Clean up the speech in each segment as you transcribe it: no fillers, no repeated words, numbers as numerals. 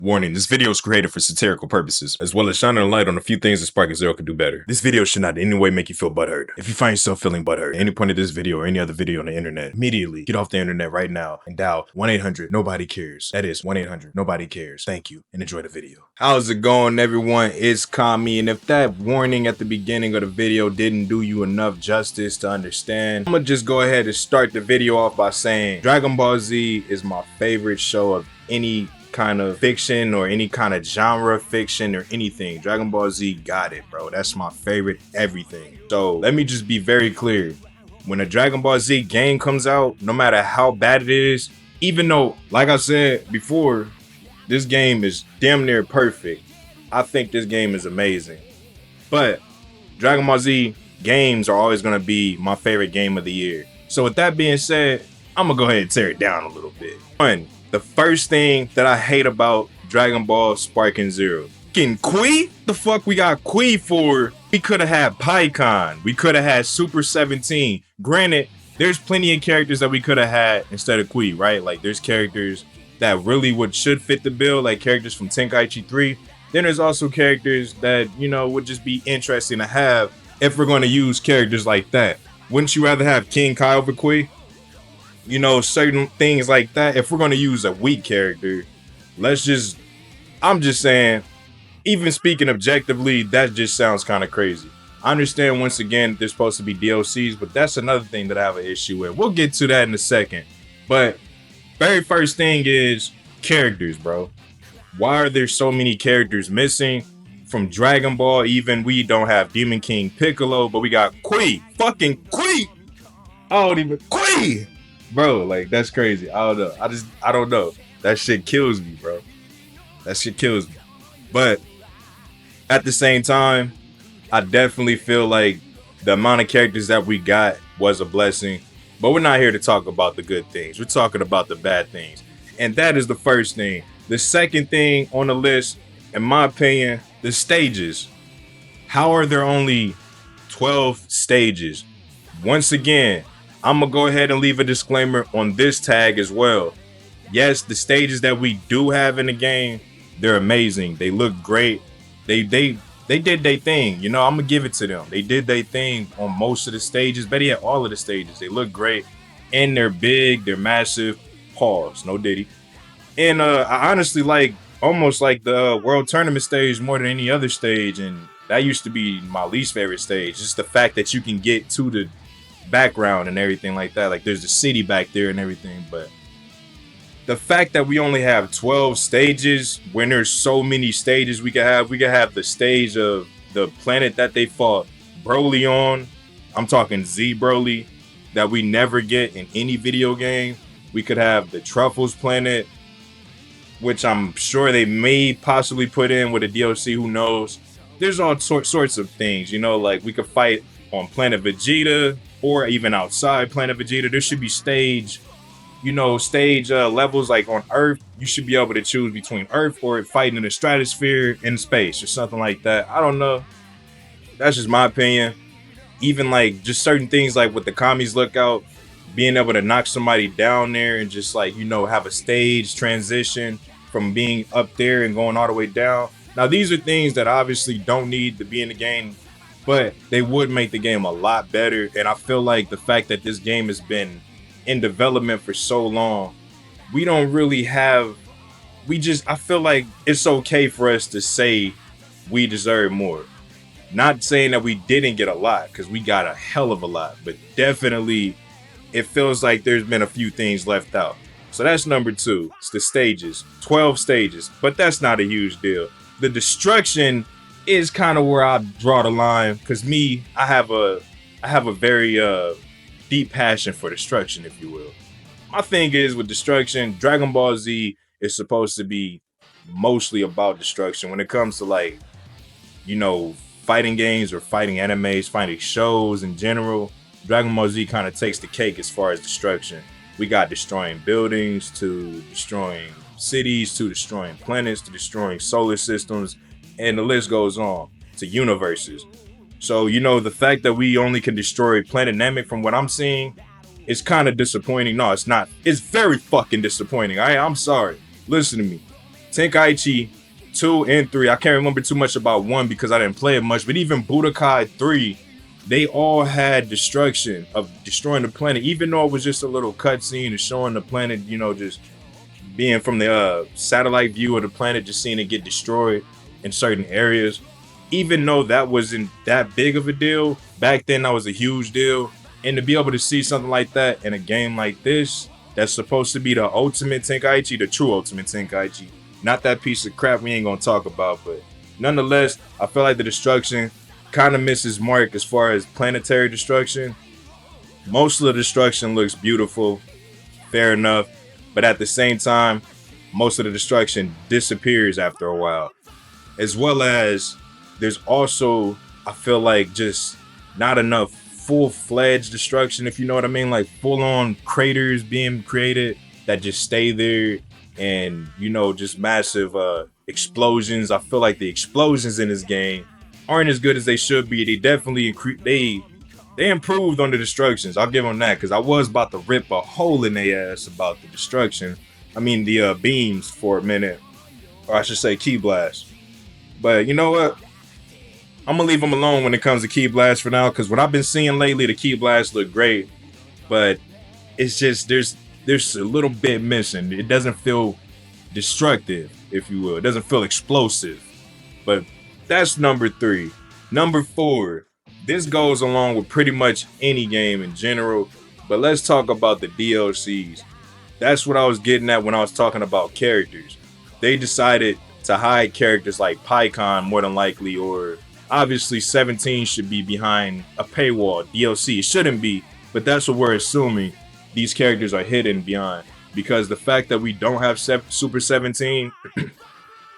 Warning, this video is created for satirical purposes, as well as shining a light on a few things that Spark and Zero could do better. This video should not in any way make you feel butthurt. If you find yourself feeling butthurt at any point of this video or any other video on the internet, immediately get off the internet right now and dial 1-800-NOBODY-CARES. That is 1-800-NOBODY-CARES. Thank you, and enjoy the video. How's it going, everyone? It's Kami, and if that warning at the beginning of the video didn't do you enough justice to understand, I'm gonna just go ahead and start the video off by saying Dragon Ball Z is my favorite show of any kind of fiction or any kind of genre fiction or anything. Dragon Ball Z got it, bro. That's my favorite everything. So let me just be very clear. When a Dragon Ball Z game comes out, no matter how bad it is, even though, like I said before, this game is damn near perfect, I think this game is amazing. But Dragon Ball Z games are always going to be my favorite game of the year. So with that being said, I'm going to go ahead and tear it down a little bit. One, the first thing that I hate about Dragon Ball Spark and Zero. Fucking Kui? The fuck we got Kui for? We could have had Pikkon. We could have had Super 17. Granted, there's plenty of characters that we could have had instead of Kui, right? Like there's characters that really should fit the bill, like characters from Tenkaichi 3. Then there's also characters that, you know, would just be interesting to have if we're going to use characters like that. Wouldn't you rather have King Kai over Kui? You know, certain things like that. If we're going to use a weak character, I'm just saying, even speaking objectively, that just sounds kind of crazy. I understand, once again, there's supposed to be DLCs, but that's another thing that I have an issue with. We'll get to that in a second. But very first thing is characters, bro. Why are there so many characters missing? From Dragon Ball, even we don't have Demon King Piccolo, but we got Kui. Fucking Kui! Kui! Bro, like, that's crazy. I don't know. I don't know. That shit kills me, bro. That shit kills me. But at the same time, I definitely feel like the amount of characters that we got was a blessing. But we're not here to talk about the good things. We're talking about the bad things. And that is the first thing. The second thing on the list, in my opinion, the stages. How are there only 12 stages? Once again, I'm gonna go ahead and leave a disclaimer on this tag as well. Yes, the stages that we do have in the game, they're amazing. They look great. They did their thing. You know, I'm gonna give it to them. They did their thing on most of the stages, better yet, all of the stages. They look great, and they're big, they're massive. Pause, no diddy. And I honestly almost like the World Tournament stage more than any other stage, and that used to be my least favorite stage. Just the fact that you can get to the background and everything like that. Like there's a city back there and everything, but the fact that we only have 12 stages when there's so many stages we could have the stage of the planet that they fought Broly on. I'm talking Z Broly, that we never get in any video game. We could have the Truffles planet, which I'm sure they may possibly put in with a DLC, who knows. There's all sorts of things, you know, like we could fight on Planet Vegeta, or even outside Planet Vegeta. There should be stage levels like on Earth. You should be able to choose between Earth or fighting in the stratosphere in space or something like that. I don't know. That's just my opinion. Even like just certain things like with the Kami's Lookout, being able to knock somebody down there and just like, you know, have a stage transition from being up there and going all the way down. Now, these are things that obviously don't need to be in the game, but they would make the game a lot better. And I feel like the fact that this game has been in development for so long, we don't really have, I feel like it's okay for us to say we deserve more. Not saying that we didn't get a lot, because we got a hell of a lot, but definitely it feels like there's been a few things left out. So that's number 2. It's the stages, 12 stages, but that's not a huge deal. The destruction is kind of where I draw the line, because I have a very deep passion for destruction, if you will. My thing is with destruction, Dragon Ball Z is supposed to be mostly about destruction. When it comes to, like, you know, fighting games or fighting animes, fighting shows in general, Dragon Ball Z kind of takes the cake as far as destruction. We got destroying buildings, to destroying cities, to destroying planets, to destroying solar systems, and the list goes on, to universes. So, you know, the fact that we only can destroy Planet Namek, from what I'm seeing, is kind of disappointing. No, it's not. It's very fucking disappointing. I'm sorry. Listen to me. Tenkaichi 2 and 3, I can't remember too much about 1 because I didn't play it much, but even Budokai 3, they all had destruction of destroying the planet, even though it was just a little cutscene of showing the planet, you know, just being from the satellite view of the planet, just seeing it get destroyed in certain areas. Even though that wasn't that big of a deal, back then that was a huge deal. And to be able to see something like that in a game like this, that's supposed to be the ultimate Tenkaichi, the true ultimate Tenkaichi, not that piece of crap we ain't gonna talk about, but nonetheless, I feel like the destruction kind of misses mark as far as planetary destruction. Most of the destruction looks beautiful, fair enough, but at the same time, most of the destruction disappears after a while. As well as there's also, I feel like, just not enough full-fledged destruction, if you know what I mean, like full-on craters being created that just stay there, and you know, just massive explosions. I feel like the explosions in this game aren't as good as they should be. They definitely they improved on the destructions. I'll give them that, because I was about to rip a hole in their ass about the destruction. I mean the beams for a minute, or I should say key blast. But you know what? I'm gonna leave them alone when it comes to key blast for now, because what I've been seeing lately, the key blasts look great, but it's just there's a little bit missing. It doesn't feel destructive, if you will. It doesn't feel explosive. But that's number 3. Number 4. This goes along with pretty much any game in general, but let's talk about the DLCs. That's what I was getting at when I was talking about characters. They decided to hide characters like Pikkon more than likely, or obviously 17 should be behind a paywall DLC. It shouldn't be, but that's what we're assuming these characters are hidden behind, because the fact that we don't have Super 17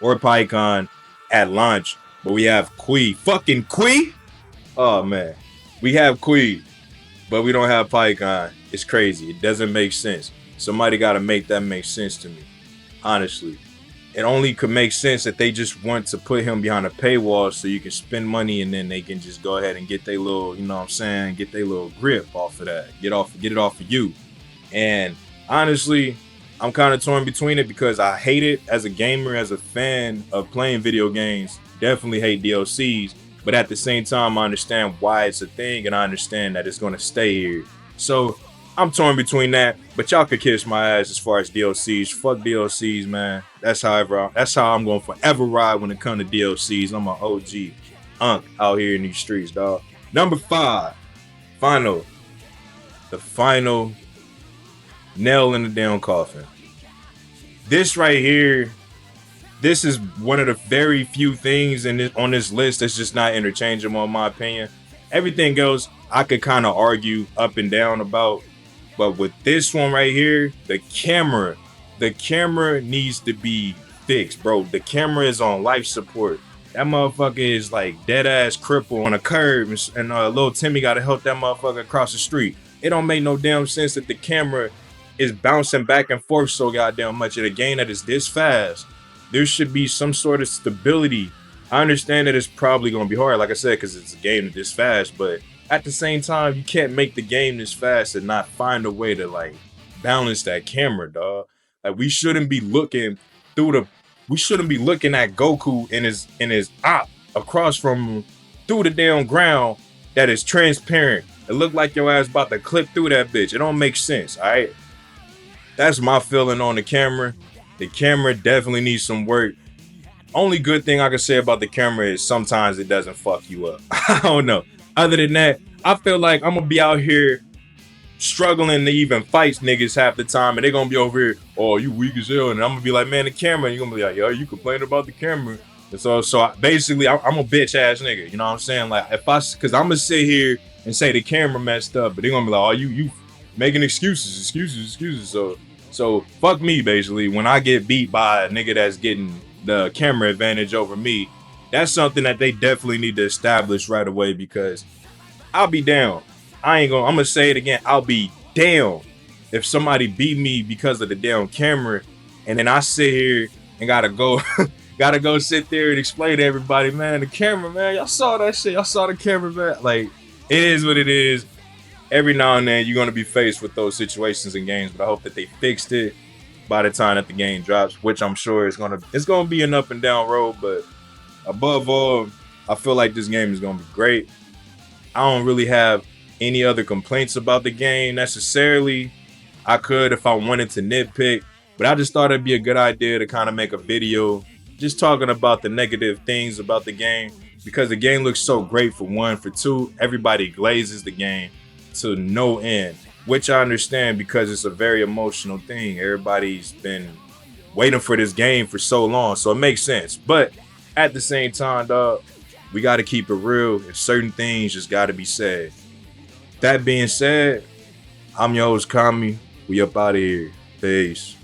or Pikkon at launch, but we have fucking Kui. Oh man, we have Kui, but we don't have Pikkon. It's crazy. It doesn't make sense. Somebody got to make that make sense to me. Honestly, it only could make sense if they just want to put him behind a paywall so you can spend money, and then they can just go ahead and get their little, you know what I'm saying, get their little grip off of that. Get it off of you. And honestly, I'm kind of torn between it, because I hate it as a gamer, as a fan of playing video games. Definitely hate DLCs, but at the same time, I understand why it's a thing, and I understand that it's going to stay here. So I'm torn between that, but y'all could kiss my ass as far as DLCs. Fuck DLCs, man. That's how I'm going to forever ride when it comes to DLCs. I'm an OG unk out here in these streets, dog. Number 5, the final nail in the damn coffin. This right here, this is one of the very few things on this list that's just not interchangeable in my opinion. Everything else I could kind of argue up and down about, but with this one right here, the camera needs to be fixed, bro. The camera is on life support. That motherfucker is like dead ass crippled on a curb, and little Timmy got to help that motherfucker across the street. It don't make no damn sense that the camera is bouncing back and forth so goddamn much in a game that is this fast. There should be some sort of stability. I understand that it's probably going to be hard, like I said, because it's a game this fast, but at the same time, you can't make the game this fast and not find a way to like balance that camera, dog. Like we shouldn't be looking at Goku in his op across from through the damn ground that is transparent. It looked like your ass about to clip through that bitch. It don't make sense, all right? That's my feeling on the camera. The camera definitely needs some work. Only good thing I can say about the camera is sometimes it doesn't fuck you up. I don't know. Other than that, I feel like I'm gonna be out here struggling to even fight niggas half the time, and they're gonna be over here, oh, you weak as hell, and I'm gonna be like, man, the camera, and you're gonna be like, yo, you complaining about the camera. And so basically, I'm a bitch ass nigga, you know what I'm saying? Like, cause I'm gonna sit here and say the camera messed up, but they're gonna be like, oh, you making excuses. So fuck me, basically. When I get beat by a nigga that's getting the camera advantage over me, that's something that they definitely need to establish right away, because I'll be down. I'm gonna say it again. I'll be down if somebody beat me because of the damn camera, and then I sit here and gotta go sit there and explain to everybody, man, the camera, man, y'all saw that shit. Y'all saw the camera, man. Like, it is what it is. Every now and then you're gonna be faced with those situations in games, but I hope that they fixed it. by the time that the game drops, which I'm sure it's gonna be an up and down road, but above all, I feel like this game is gonna be great. I don't really have any other complaints about the game necessarily. I could if I wanted to nitpick, but I just thought it'd be a good idea to kind of make a video just talking about the negative things about the game, because the game looks so great for one. For two, everybody glazes the game to no end, which I understand because it's a very emotional thing. Everybody's been waiting for this game for so long, so it makes sense. But at the same time, dog, we got to keep it real, and certain things just got to be said. That being said, I'm your host, Kami. We up out of here. Peace.